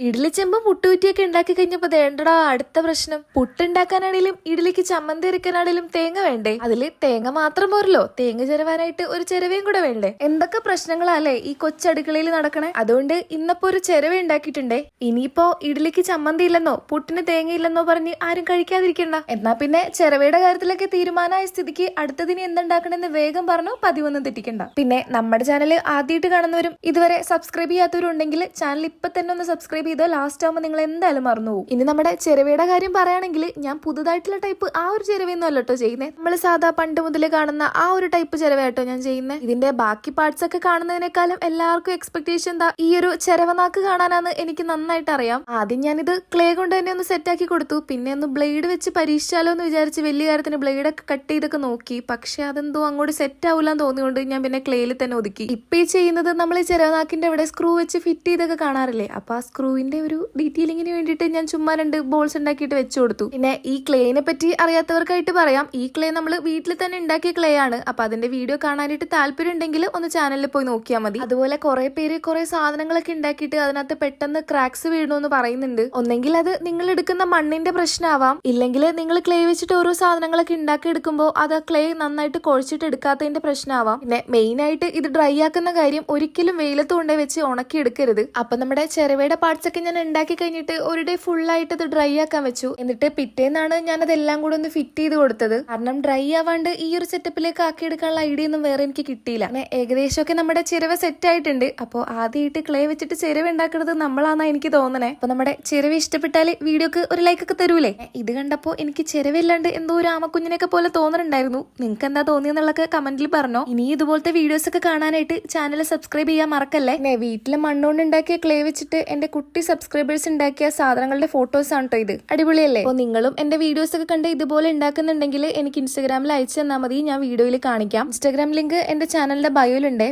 ഇഡ്ലി ചെമ്പും പുട്ടുകുറ്റിയൊക്കെ ഉണ്ടാക്കി കഴിഞ്ഞപ്പോ വേണ്ടടാ അടുത്ത പ്രശ്നം. പുട്ടുണ്ടാക്കാനാണെങ്കിലും ഇഡ്ലിക്ക് ചമ്മന്തി അരക്കാനാണെങ്കിലും തേങ്ങ വേണ്ടേ? അതില് തേങ്ങ മാത്രം പോരല്ലോ, തേങ്ങ ചിരവാനായിട്ട് ഒരു ചിരവയും കൂടെ വേണ്ടേ? എന്തൊക്കെ പ്രശ്നങ്ങളല്ലേ ഈ കൊച്ചടുക്കളയിൽ നടക്കണേ. അതുകൊണ്ട് ഇന്നപ്പോ ഒരു ചിരവ ഉണ്ടാക്കിയിട്ടുണ്ടേ. ഇനിയിപ്പോ ഇഡ്ലിക്ക് ചമ്മന്തി ഇല്ലെന്നോ പുട്ടിന് തേങ്ങ ഇല്ലെന്നോ പറഞ്ഞ് ആരും കഴിക്കാതിരിക്കണ്ട. എന്നാ പിന്നെ ചിരവയുടെ കാര്യത്തിലൊക്കെ തീരുമാനമായ സ്ഥിതിക്ക് അടുത്തതിന് എന്തുണ്ടാക്കണമെന്ന് വേഗം പറഞ്ഞു, പതിവൊന്നും തെറ്റിക്കണ്ട. പിന്നെ നമ്മുടെ ചാനൽ ആദ്യമായിട്ട് കാണുന്നവരും ഇതുവരെ സബ്സ്ക്രൈബ് ചെയ്യാത്തവരും ഉണ്ടെങ്കിൽ ചാനൽ ഇപ്പൊ തന്നെ ഒന്ന് സബ്സ്ക്രൈബ് ഇത് ലാസ്റ്റ് ആവുമ്പോൾ നിങ്ങൾ എന്തായാലും മറന്നുപോകും. ഇനി നമ്മുടെ ചിരവയുടെ കാര്യം പറയുകയാണെങ്കിൽ ഞാൻ പുതുതായിട്ടുള്ള ടൈപ്പ് ആ ഒരു ചിരവയൊന്നും അല്ലട്ടോ ചെയ്യുന്നത്. നമ്മൾ സാധാ പണ്ട് മുതൽ കാണുന്ന ആ ഒരു ടൈപ്പ് ചിരവയാട്ടോ ഞാൻ ചെയ്യുന്നത്. ഇതിന്റെ ബാക്കി പാർട്സ് ഒക്കെ കാണുന്നതിനേക്കാളും എല്ലാവർക്കും എക്സ്പെക്ടേഷൻ എന്താ ഈ ഒരു ചിരവനാക്ക് കാണാനാന്ന് എനിക്ക് നന്നായിട്ട് അറിയാം. ആദ്യം ഞാനിത് ക്ലേ കൊണ്ട് തന്നെ ഒന്ന് സെറ്റ് ആക്കി കൊടുത്തു. പിന്നെ ഒന്ന് ബ്ലേഡ് വെച്ച് പരീക്ഷിച്ചാലോ എന്ന് വിചാരിച്ച് വലിയ കാര്യത്തിന് ബ്ലേഡൊക്കെ കട്ട് ചെയ്തൊക്കെ നോക്കി. പക്ഷെ അതെന്തോ അങ്ങോട്ട് സെറ്റ് ആവില്ലാന്ന് തോന്നിയോണ്ട് ഞാൻ പിന്നെ ക്ലേയിൽ തന്നെ ഒതുക്കി. ഇപ്പൊ ഈ ചെയ്യുന്നത് നമ്മൾ ഈ ചിരവനാക്കിന്റെ അവിടെ സ്ക്രൂ വെച്ച് ഫിറ്റ് ചെയ്തൊക്കെ കാണാറില്ലേ, അപ്പൊ ആ സ്ക്രൂവിന്റെ ഒരു ഡീറ്റെയിലിങ്ങിന് വേണ്ടിയിട്ട് ഞാൻ ചുമ്മാ 2 ബോൾസ് ഉണ്ടാക്കിയിട്ട് വെച്ചു കൊടുത്തു. പിന്നെ ഈ ക്ലേനെ പറ്റി അറിയാത്തവർക്കായിട്ട് പറയാം, ഈ ക്ലേ നമ്മൾ വീട്ടിൽ തന്നെ ഉണ്ടാക്കിയ ക്ലേ ആണ്. അപ്പൊ അതിന്റെ വീഡിയോ കാണാനായിട്ട് താല്പര്യം ഉണ്ടെങ്കിൽ ഒന്ന് ചാനലിൽ പോയി നോക്കിയാൽ മതി. അതുപോലെ കുറെ പേര് കുറെ സാധനങ്ങളൊക്കെ ഉണ്ടാക്കിയിട്ട് അതിനകത്ത് പെട്ടെന്ന് ക്രാക്സ് വീഴണമെന്ന് പറയുന്നുണ്ട്. ഒന്നെങ്കിൽ അത് നിങ്ങൾ എടുക്കുന്ന മണ്ണിന്റെ പ്രശ്നമാവാം, ഇല്ലെങ്കിൽ നിങ്ങൾ ക്ലേ വെച്ചിട്ട് ഓരോ സാധനങ്ങളൊക്കെ ഉണ്ടാക്കി എടുക്കുമ്പോൾ അത് ക്ലേ നന്നായിട്ട് കുഴച്ചിട്ട് എടുക്കാത്തതിന്റെ പ്രശ്നമാവാം. പിന്നെ മെയിൻ ആയിട്ട് ഇത് ഡ്രൈ ആക്കുന്ന കാര്യം ഒരിക്കലും വെയിലത്ത് കൊണ്ടേ വെച്ച് ഉണക്കി എടുക്കരുത്. അപ്പൊ നമ്മുടെ ചിരവയുടെ പാർട്സ് ഒക്കെ ഞാൻ ഉണ്ടാക്കി കഴിഞ്ഞിട്ട് ഒരു ഡേ ഫുൾ ആയിട്ട് അത് ഡ്രൈ ആക്കാൻ വെച്ചു. എന്നിട്ട് പിറ്റേന്നാണ് ഞാൻ അതെല്ലാം കൂടെ ഒന്ന് ഫിറ്റ് ചെയ്ത് കൊടുത്തത്. കാരണം ഡ്രൈ ആവാണ്ട് ഈ ഒരു സെറ്റപ്പിലേക്ക് ആക്കി എടുക്കാനുള്ള ഐഡിയ ഒന്നും വേറെ എനിക്ക് കിട്ടിയില്ല. അങ്ങനെ ഏകദേശമൊക്കെ നമ്മുടെ ചിരവ സെറ്റ് ആയിട്ടുണ്ട്. അപ്പോൾ ആദ്യമായിട്ട് ക്ലേ വെച്ചിട്ട് ചിരവ ഉണ്ടാക്കുന്നത് നമ്മളാന്നാ എനിക്ക് തോന്നണേ. അപ്പൊ നമ്മുടെ ചിരവ ഇഷ്ടപ്പെട്ടാല് വീഡിയോക്ക് ഒരു ലൈക്ക് ഒക്കെ തരൂലേ? ഇത് കണ്ടപ്പോ എനിക്ക് ചിരവില്ലാണ്ട് എന്തോ ഒരു ആമക്കുഞ്ഞിനൊക്കെ പോലെ തോന്നുന്നുണ്ടായിരുന്നു. നിങ്ങൾക്ക് എന്താ തോന്നിയെന്നുള്ളതൊക്കെ കമന്റിൽ പറഞ്ഞോ. ഇനി ഇതുപോലത്തെ വീഡിയോസ് ഒക്കെ കാണാനായിട്ട് ചാനൽ സബ്സ്ക്രൈബ് ചെയ്യാൻ മറക്കല്ലേ. വീട്ടിലെ മണ്ണുകൊണ്ട് ഉണ്ടാക്കിയ ക്ലേ വെച്ചിട്ട് എന്റെ കുട്ടി സബ്സ്ക്രൈബേഴ്സ് ഉണ്ടാക്കിയ സാധനങ്ങളുടെ ഫോട്ടോസ് ആണ് കേട്ടോ ഇത്. അടിപൊളിയല്ലേ? അപ്പോൾ നിങ്ങളും എന്റെ വീഡിയോസ് ഒക്കെ കണ്ട് ഇതുപോലെ ഉണ്ടാക്കുന്നുണ്ടെങ്കിൽ എനിക്ക് ഇൻസ്റ്റാഗ്രാമിൽ അയച്ചു തന്നാൽ മതി, ഞാൻ വീഡിയോയിൽ കാണിക്കാം. ഇൻസ്റ്റാഗ്രാം ലിങ്ക് എന്റെ ചാനലിന്റെ ബയോയിലുണ്ട്.